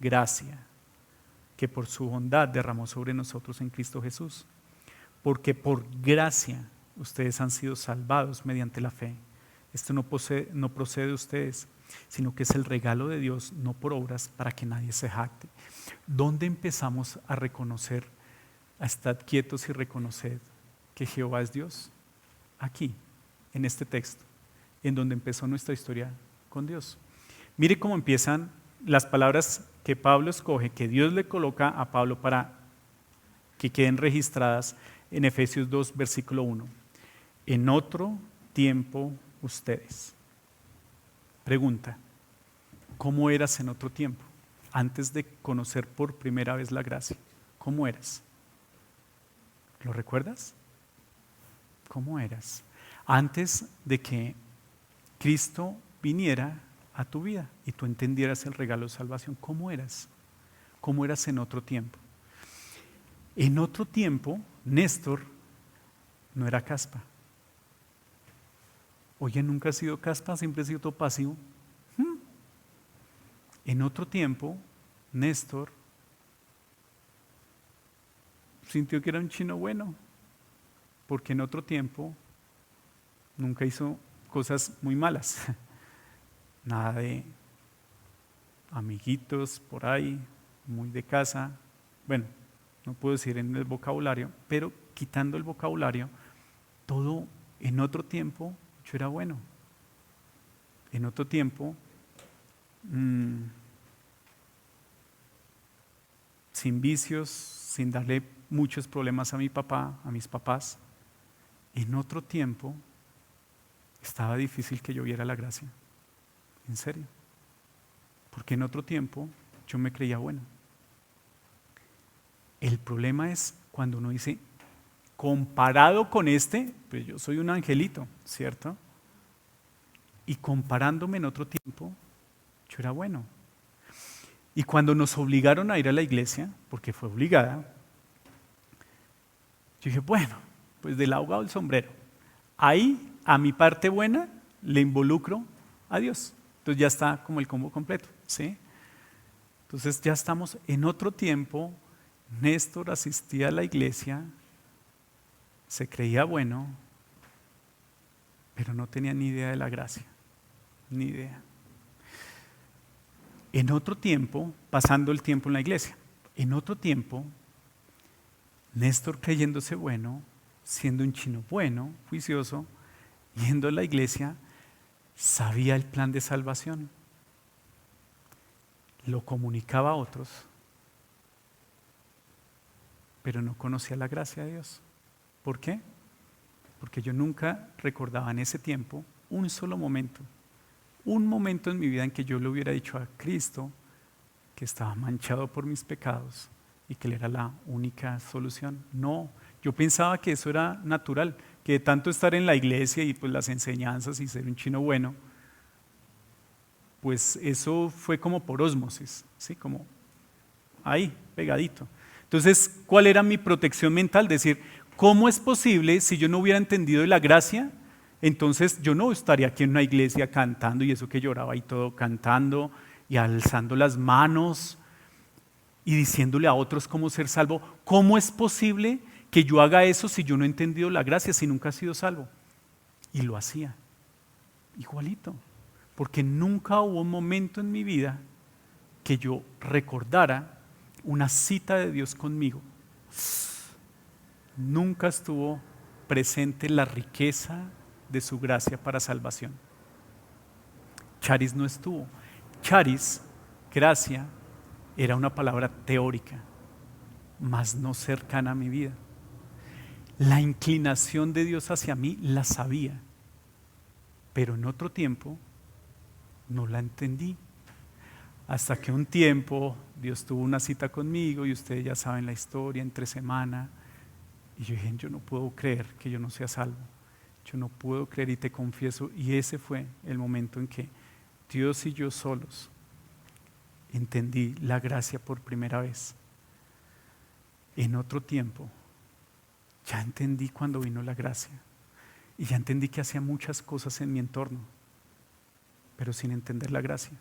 gracia, que por su bondad derramó sobre nosotros en Cristo Jesús. Porque por gracia ustedes han sido salvados mediante la fe. Esto no procede de ustedes, sino que es el regalo de Dios, no por obras, para que nadie se jacte. ¿Dónde empezamos a reconocer, a estar quietos y reconocer que Jehová es Dios? Aquí, en este texto, en donde empezó nuestra historia con Dios. Mire cómo empiezan las palabras que Pablo escoge, que Dios le coloca a Pablo para que queden registradas en Efesios 2, versículo 1. En otro tiempo ustedes. Pregunta, ¿cómo eras en otro tiempo? Antes de conocer por primera vez la gracia, ¿cómo eras? ¿Lo recuerdas? ¿Cómo eras? Antes de que Cristo viniera a tu vida y tú entendieras el regalo de salvación, ¿cómo eras? ¿Cómo eras en otro tiempo? En otro tiempo, Néstor no era caspa. Oye, ¿nunca has sido caspa? ¿Siempre has sido todo pasivo? En otro tiempo, Néstor sintió que era un chino bueno, porque en otro tiempo nunca hizo cosas muy malas. Nada de amiguitos por ahí, muy de casa. Bueno, no puedo decir en el vocabulario, pero quitando el vocabulario, todo en otro tiempo yo era bueno. En otro tiempo, sin vicios, sin darle muchos problemas a mi papá, a mis papás. En otro tiempo, estaba difícil que yo viera la gracia. En serio. Porque en otro tiempo yo me creía bueno. El problema es cuando uno dice, comparado con este, pues yo soy un angelito, ¿cierto? Y comparándome en otro tiempo, yo era bueno. Y cuando nos obligaron a ir a la iglesia, porque fue obligada, yo dije, bueno, pues del ahogado al sombrero. Ahí, a mi parte buena, le involucro a Dios. Entonces ya está como el combo completo, ¿sí? Entonces ya estamos en otro tiempo. Néstor asistía a la iglesia, se creía bueno, pero no tenía ni idea de la gracia, ni idea. En otro tiempo, pasando el tiempo en la iglesia, en otro tiempo, Néstor creyéndose bueno, siendo un chino bueno, juicioso, yendo a la iglesia, sabía el plan de salvación, lo comunicaba a otros, pero no conocía la gracia de Dios. ¿Por qué? Porque yo nunca recordaba en ese tiempo un solo momento, un momento en mi vida en que yo le hubiera dicho a Cristo que estaba manchado por mis pecados y que Él era la única solución. No, yo pensaba que eso era natural, que de tanto estar en la iglesia y pues las enseñanzas y ser un chino bueno, pues eso fue como por ósmosis, ¿sí? Como ahí, pegadito. Entonces, ¿cuál era mi protección mental? Decir, ¿cómo es posible si yo no hubiera entendido de la gracia? Entonces yo no estaría aquí en una iglesia cantando y eso que lloraba y todo, cantando y alzando las manos y diciéndole a otros cómo ser salvo. ¿Cómo es posible que yo haga eso si yo no he entendido la gracia, si nunca he sido salvo? Y lo hacía, igualito, porque nunca hubo un momento en mi vida que yo recordara una cita de Dios conmigo. Nunca estuvo presente la riqueza de su gracia para salvación. Charis no estuvo. Charis, gracia, era una palabra teórica, mas no cercana a mi vida. La inclinación de Dios hacia mí la sabía, pero en otro tiempo no la entendí. Hasta que un tiempo Dios tuvo una cita conmigo y ustedes ya saben la historia, entre semana, y yo dije, yo no puedo creer que yo no sea salvo. Yo no puedo creer y te confieso. Y ese fue el momento en que Dios y yo solos entendí la gracia por primera vez. En otro tiempo, ya entendí cuando vino la gracia. Y ya entendí que hacía muchas cosas en mi entorno, pero sin entender la gracia.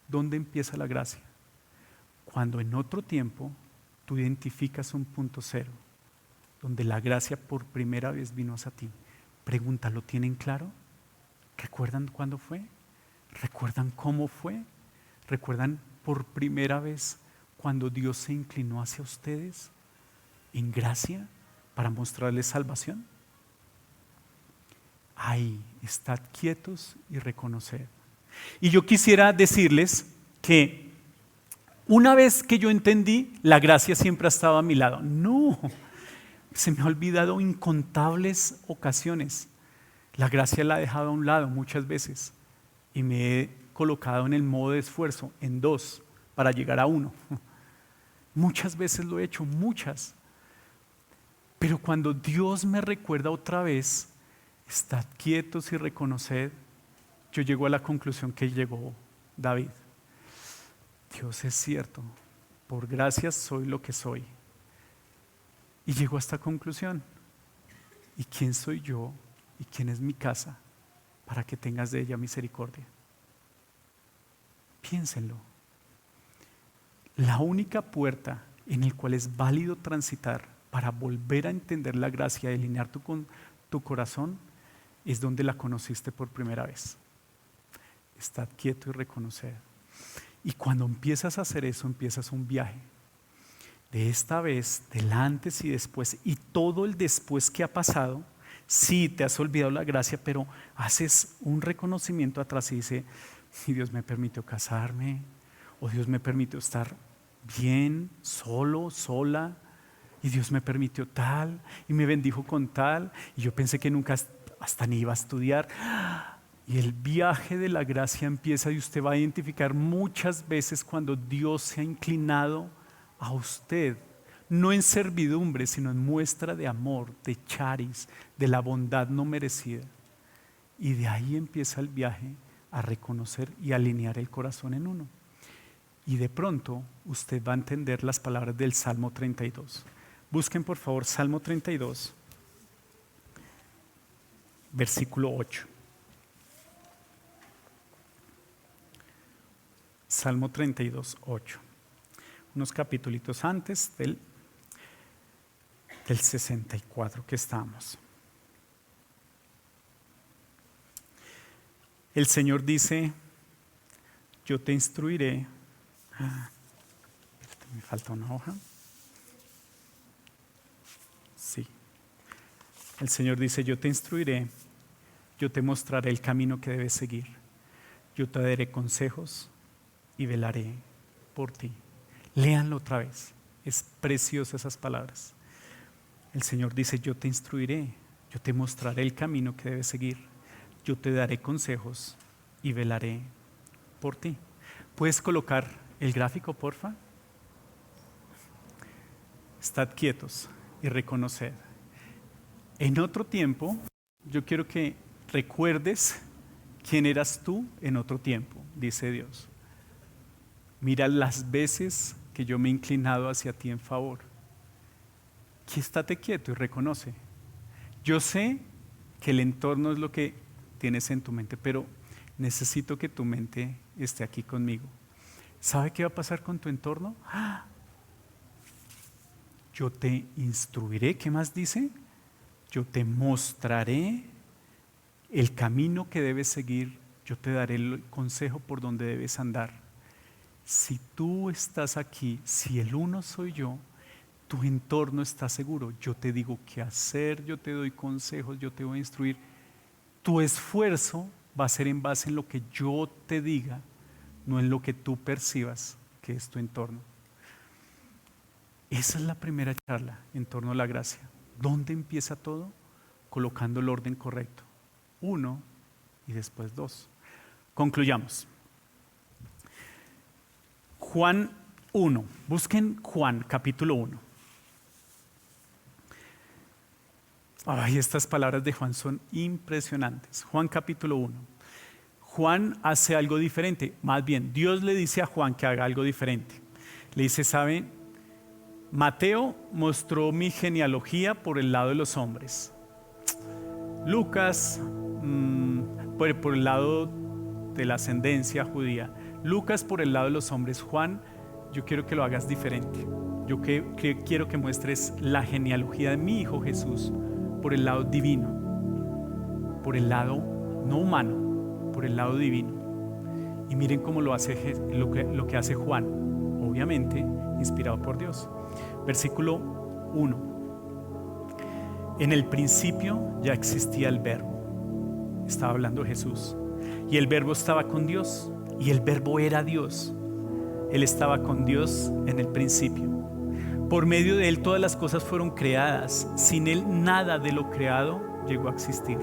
¿Dónde empieza la gracia? Cuando en otro tiempo tú identificas un punto cero, donde la gracia por primera vez vino hacia ti. Pregunta, ¿lo tienen claro? ¿Recuerdan cuándo fue? ¿Recuerdan cómo fue? ¿Recuerdan por primera vez cuando Dios se inclinó hacia ustedes en gracia para mostrarles salvación? Ahí, estad quietos y reconoced. Y yo quisiera decirles que una vez que yo entendí, la gracia siempre ha estado a mi lado. No, se me ha olvidado incontables ocasiones. La gracia la he dejado a un lado muchas veces y me he colocado en el modo de esfuerzo, en 2, para llegar a 1. Muchas veces lo he hecho, muchas. Pero cuando Dios me recuerda otra vez, estad quietos y reconoced, yo llego a la conclusión que llegó David. Dios es cierto, por gracias soy lo que soy. Y llegó a esta conclusión. ¿Y quién soy yo y quién es mi casa para que tengas de ella misericordia? Piénsenlo. La única puerta en la cual es válido transitar para volver a entender la gracia y alinear tu corazón es donde la conociste por primera vez. Estad quieto y reconocer. Y cuando empiezas a hacer eso, empiezas un viaje. De esta vez, del antes y después, y todo el después que ha pasado, sí, te has olvidado la gracia, pero haces un reconocimiento atrás y dices, y Dios me permitió casarme, o Dios me permitió estar bien, solo, sola, y Dios me permitió tal, y me bendijo con tal, y yo pensé que nunca hasta ni iba a estudiar. Y el viaje de la gracia empieza y usted va a identificar muchas veces cuando Dios se ha inclinado a usted, no en servidumbre, sino en muestra de amor, de charis, de la bondad no merecida. Y de ahí empieza el viaje a reconocer y alinear el corazón en uno. Y de pronto usted va a entender las palabras del Salmo 32. Busquen por favor Salmo 32, versículo 8. Salmo 32, 8. Unos capítulos antes del 64 que estamos. El Señor dice, yo te instruiré. Me falta una hoja. Sí. El Señor dice, yo te instruiré, yo te mostraré el camino que debes seguir. Yo te daré consejos y velaré por ti. Léanlo otra vez. Es preciosa esas palabras. El Señor dice, yo te instruiré, yo te mostraré el camino que debes seguir. Yo te daré consejos y velaré por ti. ¿Puedes colocar el gráfico, porfa? Estad quietos y reconoced. En otro tiempo, yo quiero que recuerdes quién eras tú en otro tiempo, dice Dios. Mira las veces que yo me he inclinado hacia ti en favor. Estate quieto y reconoce. Yo sé que el entorno es lo que tienes en tu mente, pero necesito que tu mente esté aquí conmigo. ¿Sabe qué va a pasar con tu entorno? Yo te instruiré. ¿Qué más dice? Yo te mostraré el camino que debes seguir. Yo te daré el consejo por donde debes andar. Si tú estás aquí, si el uno soy yo, tu entorno está seguro. Yo te digo qué hacer, yo te doy consejos, yo te voy a instruir. Tu esfuerzo va a ser en base en lo que yo te diga, no en lo que tú percibas que es tu entorno. Esa es la primera charla en torno a la gracia. ¿Dónde empieza todo? Colocando el orden correcto. 1 y después 2. Concluyamos. Juan 1. Busquen Juan capítulo 1. Ay, estas palabras de Juan son impresionantes. Juan capítulo 1. Juan hace algo diferente. Más bien, Dios le dice a Juan que haga algo diferente. Le dice, ¿saben? Mateo mostró mi genealogía por el lado de los hombres. Lucas, por el lado de la ascendencia judía. Lucas por el lado de los hombres. Juan, yo quiero que lo hagas diferente. Yo quiero que muestres la genealogía de mi hijo Jesús por el lado divino, por el lado no humano, por el lado divino. Y miren cómo lo que hace Juan, obviamente inspirado por Dios. Versículo 1. En el principio ya existía el Verbo. Estaba hablando Jesús. Y el Verbo estaba con Dios. Y el Verbo era Dios. Él estaba con Dios en el principio. Por medio de Él todas las cosas fueron creadas. Sin Él nada de lo creado llegó a existir.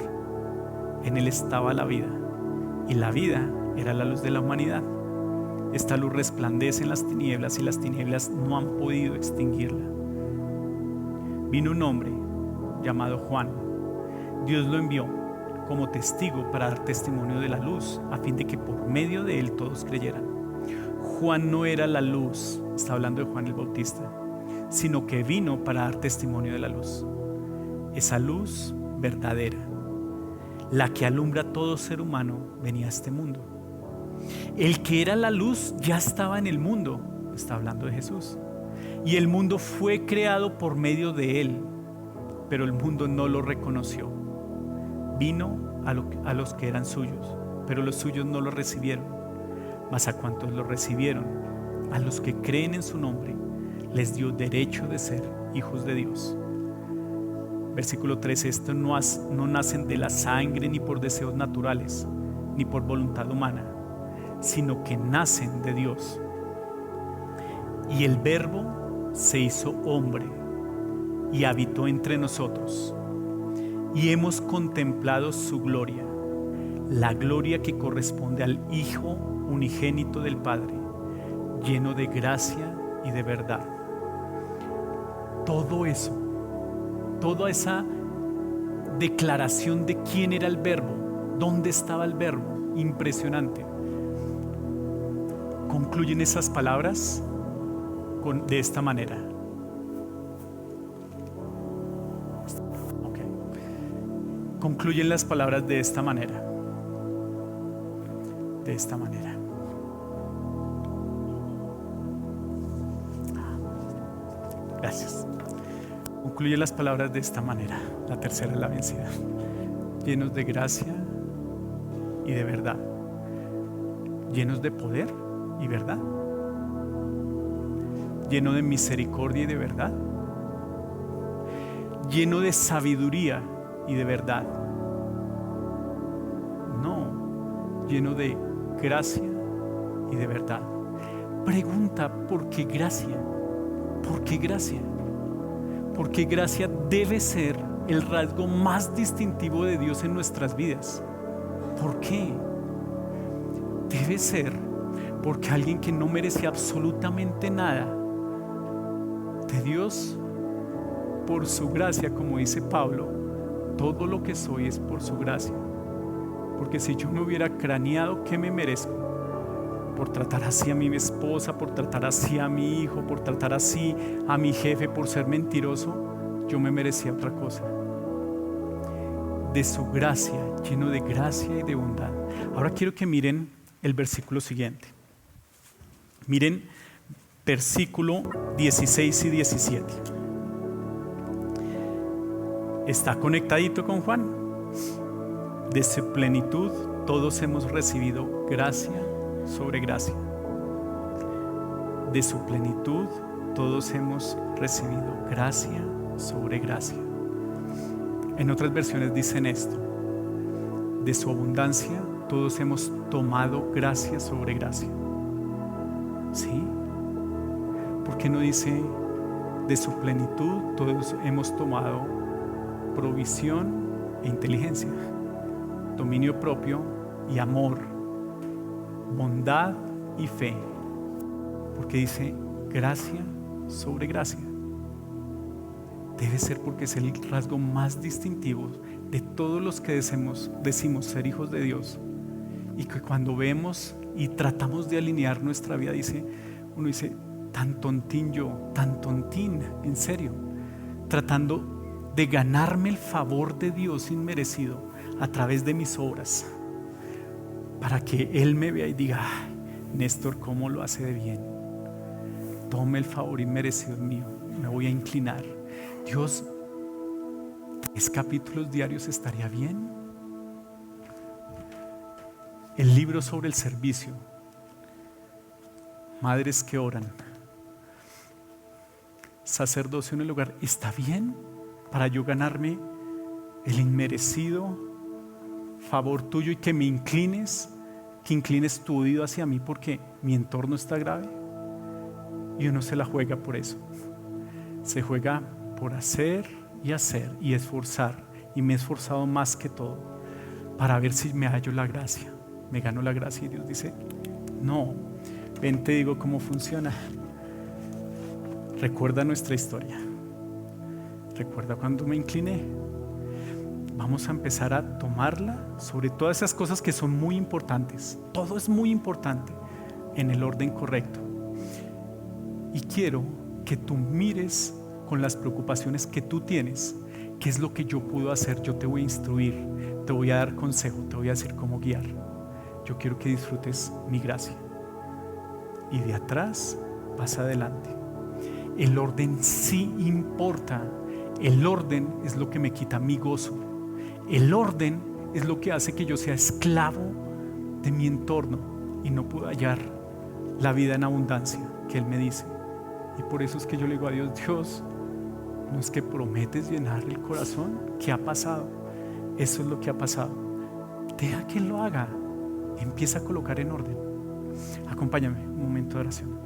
En Él estaba la vida. Y la vida era la luz de la humanidad. Esta luz resplandece en las tinieblas y las tinieblas no han podido extinguirla. Vino un hombre llamado Juan. Dios lo envió como testigo para dar testimonio de la luz, a fin de que por medio de él todos creyeran. Juan no era la luz, está hablando de Juan el Bautista, sino que vino para dar testimonio de la luz. Esa luz verdadera, la que alumbra a todo ser humano, venía a este mundo. El que era la luz ya estaba en el mundo, está hablando de Jesús. Y el mundo fue creado por medio de él, pero el mundo no lo reconoció. Vino a los que eran suyos, pero los suyos no lo recibieron. Mas a cuantos lo recibieron, a los que creen en su nombre, les dio derecho de ser hijos de Dios. Versículo 13, estos no nacen de la sangre ni por deseos naturales, ni por voluntad humana, sino que nacen de Dios. Y el Verbo se hizo hombre y habitó entre nosotros, y hemos contemplado su gloria, la gloria que corresponde al Hijo unigénito del Padre, lleno de gracia y de verdad. Todo eso, toda esa declaración de quién era el Verbo, dónde estaba el Verbo, impresionante. Concluyen esas palabras de esta manera. Okay. Concluyen las palabras de esta manera. De esta manera. Gracias. Concluye las palabras de esta manera. La tercera es la vencida. Llenos de gracia y de verdad. Llenos de poder y verdad. Lleno de misericordia y de verdad. Lleno de sabiduría y de verdad. No, lleno de gracia y de verdad. Pregunta, ¿por qué gracia? ¿Por qué gracia? Porque gracia debe ser el rasgo más distintivo de Dios en nuestras vidas. ¿Por qué? Debe ser porque alguien que no merece absolutamente nada de Dios, por su gracia, como dice Pablo, todo lo que soy es por su gracia. Porque si yo me hubiera craneado, ¿qué me merezco? Por tratar así a mi esposa, por tratar así a mi hijo, por tratar así a mi jefe, por ser mentiroso, yo me merecía otra cosa. De su gracia, lleno de gracia y de bondad. Ahora quiero que miren el versículo siguiente. Miren versículo 16 y 17. ¿Está conectadito con Juan? De su plenitud todos hemos recibido gracia sobre gracia. De su plenitud todos hemos recibido gracia sobre gracia. En otras versiones dicen esto: de su abundancia todos hemos tomado gracia sobre gracia. ¿Sí? ¿Por qué no dice de su plenitud todos hemos tomado provisión e inteligencia, dominio propio y amor, bondad y fe? Porque dice gracia sobre gracia. Debe ser porque es el rasgo más distintivo de todos los que decimos ser hijos de Dios, y que cuando vemos y tratamos de alinear nuestra vida, uno dice, tan tontín yo, tan tontín, en serio, tratando de ganarme el favor de Dios inmerecido a través de mis obras, para que Él me vea y diga, ay, Néstor, ¿cómo lo hace de bien? Tome el favor inmerecido mío, me voy a inclinar. Dios, 3 capítulos diarios estaría bien. El libro sobre el servicio, madres que oran, sacerdocio en el hogar, ¿está bien para yo ganarme el inmerecido favor tuyo y que me inclines, que inclines tu oído hacia mí porque mi entorno está grave? Y uno se la juega por eso. Se juega por hacer y esforzar, y me he esforzado más que todo para ver si me hallo la gracia, me gano la gracia. Y Dios dice, no, ven, te digo cómo funciona. Recuerda nuestra historia, recuerda cuando me incliné. Vamos a empezar a tomarla sobre todas esas cosas que son muy importantes. Todo es muy importante en el orden correcto. Y quiero que tú mires con las preocupaciones que tú tienes, qué es lo que yo puedo hacer. Yo te voy a instruir, te voy a dar consejo, te voy a decir cómo guiar. Yo quiero que disfrutes mi gracia. Y de atrás vas adelante. El orden sí importa. El orden es lo que me quita mi gozo. El orden es lo que hace que yo sea esclavo de mi entorno y no pueda hallar la vida en abundancia que Él me dice. Y por eso es que yo le digo a Dios, Dios, ¿no es que prometes llenar el corazón? ¿Qué ha pasado? Eso es lo que ha pasado. Deja que Él lo haga. Empieza a colocar en orden. Acompáñame un momento de oración.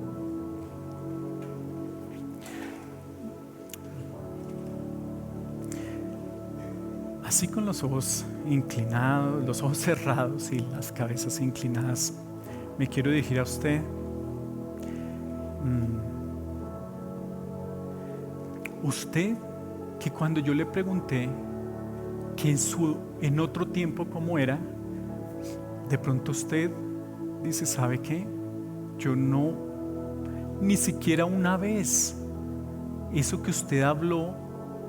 Así con los ojos inclinados, los ojos cerrados y las cabezas inclinadas, me quiero dirigir a usted. Usted que cuando yo le pregunté que en otro tiempo cómo era, de pronto usted dice, ¿sabe qué? Yo no, ni siquiera una vez, eso que usted habló,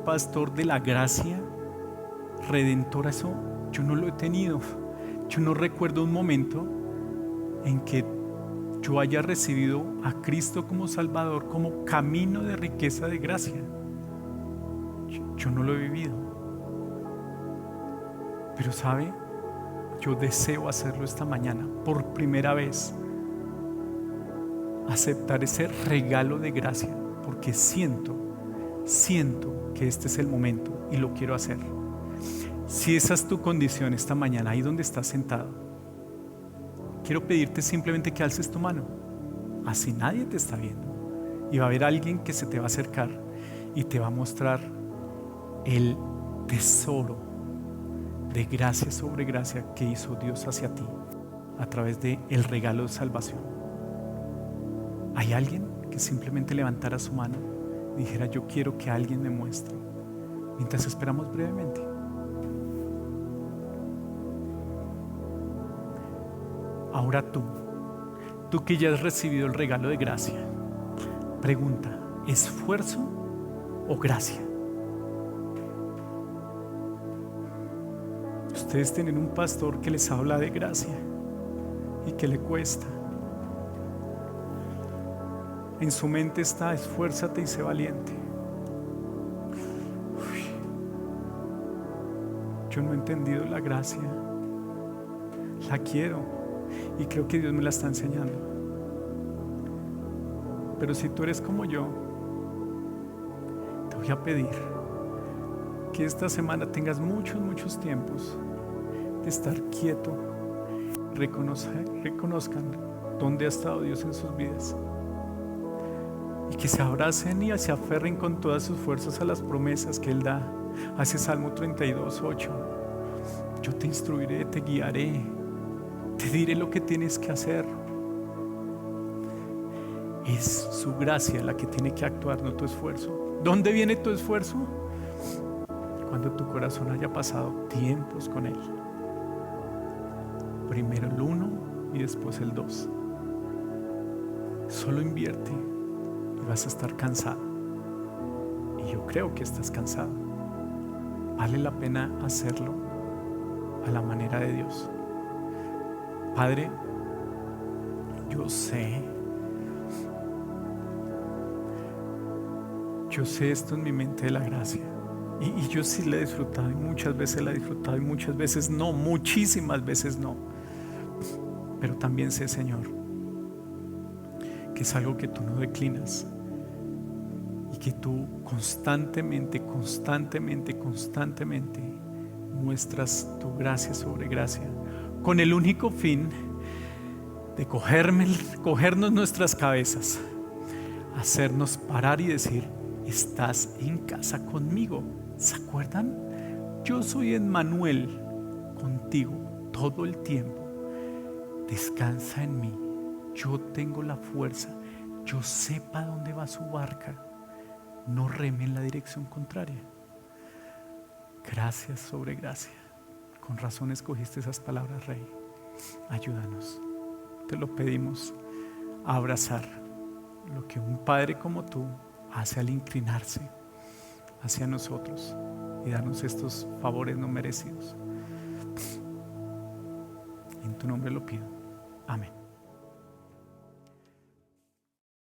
pastor, de la gracia redentora, eso yo no lo he tenido. Yo no recuerdo un momento en que yo haya recibido a Cristo como Salvador, como camino de riqueza de gracia. Yo no lo he vivido. Pero ¿sabe? Yo deseo hacerlo esta mañana, por primera vez. Aceptar ese regalo de gracia, porque siento que este es el momento y lo quiero hacer. Si esa es tu condición esta mañana, ahí donde estás sentado, quiero pedirte simplemente que alces tu mano. Así nadie te está viendo. Y va a haber alguien que se te va a acercar y te va a mostrar el tesoro de gracia sobre gracia que hizo Dios hacia ti a través de el regalo de salvación. ¿Hay alguien que simplemente levantara su mano y dijera, yo quiero que alguien me muestre? Mientras esperamos brevemente. Ahora tú que ya has recibido el regalo de gracia, pregunta, ¿esfuerzo o gracia? Ustedes tienen un pastor que les habla de gracia y que le cuesta. En su mente está, esfuérzate y sé valiente. Yo no he entendido la gracia. La quiero y creo que Dios me la está enseñando. Pero si tú eres como yo, te voy a pedir que esta semana tengas muchos tiempos de estar quieto, reconozcan dónde ha estado Dios en sus vidas y que se abracen y se aferren con todas sus fuerzas a las promesas que Él da. Hace Salmo 32:8, yo te instruiré, te guiaré, te diré lo que tienes que hacer. Es su gracia la que tiene que actuar, no tu esfuerzo. ¿Dónde viene tu esfuerzo? Cuando tu corazón haya pasado tiempos con Él. Primero el 1 y después el 2. Solo invierte y vas a estar cansado. Y yo creo que estás cansado. Vale la pena hacerlo a la manera de Dios. Padre, yo sé esto en mi mente de la gracia. Y yo sí la he disfrutado y muchas veces la he disfrutado y muchas veces no, muchísimas veces no. Pero también sé, Señor, que es algo que tú no declinas y que tú constantemente muestras tu gracia sobre gracia, con el único fin de cogernos nuestras cabezas, hacernos parar y decir, estás en casa conmigo. ¿Se acuerdan? Yo soy Emmanuel contigo todo el tiempo. Descansa en mí. Yo tengo la fuerza. Yo sé para dónde va su barca. No reme en la dirección contraria. Gracias sobre gracia. Con razón escogiste esas palabras, Rey. Ayúdanos. Te lo pedimos a abrazar lo que un Padre como tú hace al inclinarse hacia nosotros y darnos estos favores no merecidos. En tu nombre lo pido. Amén.